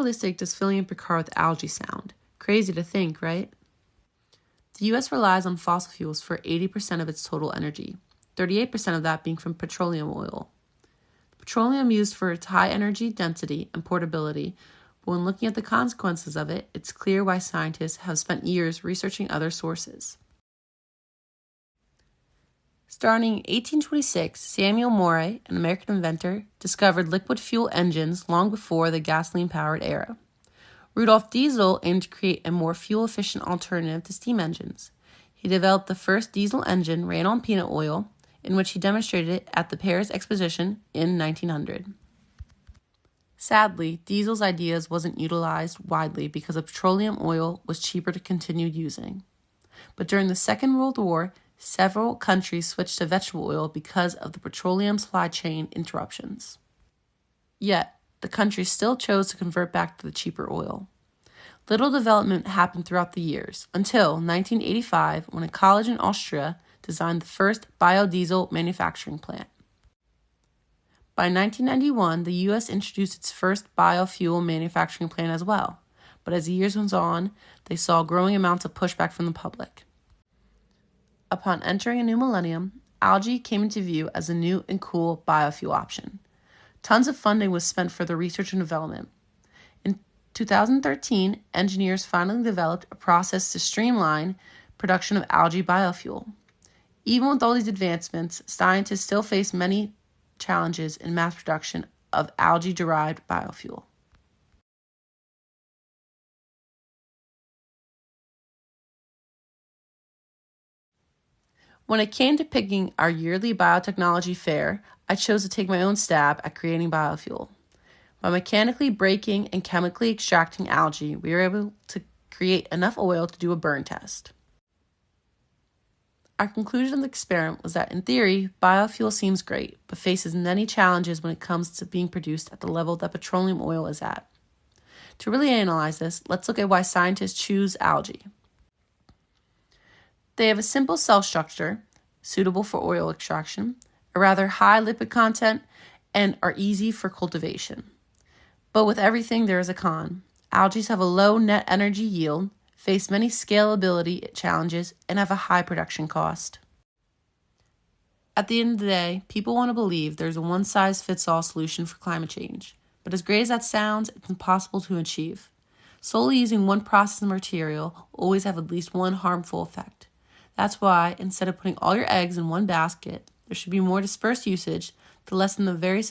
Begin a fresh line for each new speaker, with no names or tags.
realistic does filling up your car with algae sound? Crazy to think, right? The U.S. relies on fossil fuels for 80% of its total energy, 38% of that being from petroleum oil. Petroleum used for its high energy density and portability, but when looking at the consequences of it, it's clear why scientists have spent years researching other sources. Starting in 1826, Samuel Morey, an American inventor, discovered liquid fuel engines long before the gasoline-powered era. Rudolf Diesel aimed to create a more fuel-efficient alternative to steam engines. He developed the first diesel engine ran on peanut oil, in which he demonstrated it at the Paris Exposition in 1900. Sadly, Diesel's ideas wasn't utilized widely because of petroleum oil was cheaper to continue using. But during the Second World War, several countries switched to vegetable oil because of the petroleum supply chain interruptions. Yet, the countries still chose to convert back to the cheaper oil. Little development happened throughout the years, until 1985 when a college in Austria designed the first biodiesel manufacturing plant. By 1991, the U.S. introduced its first biofuel manufacturing plant as well, but as the years went on, they saw growing amounts of pushback from the public. Upon entering a new millennium, algae came into view as a new and cool biofuel option. Tons of funding was spent for the research and development. In 2013, engineers finally developed a process to streamline production of algae biofuel. Even with all these advancements, scientists still face many challenges in mass production of algae-derived biofuel. When it came to picking our yearly biotechnology fair, I chose to take my own stab at creating biofuel. By mechanically breaking and chemically extracting algae, we were able to create enough oil to do a burn test. Our conclusion of the experiment was that, in theory, biofuel seems great, but faces many challenges when it comes to being produced at the level that petroleum oil is at. To really analyze this, let's look at why scientists choose algae. They have a simple cell structure, suitable for oil extraction, a rather high lipid content, and are easy for cultivation. But with everything, there is a con. Algae have a low net energy yield, face many scalability challenges, and have a high production cost. At the end of the day, people want to believe there's a one-size-fits-all solution for climate change, but as great as that sounds, it's impossible to achieve. Solely using one process and material will always have at least one harmful effect. That's why, instead of putting all your eggs in one basket, there should be more dispersed usage to lessen the very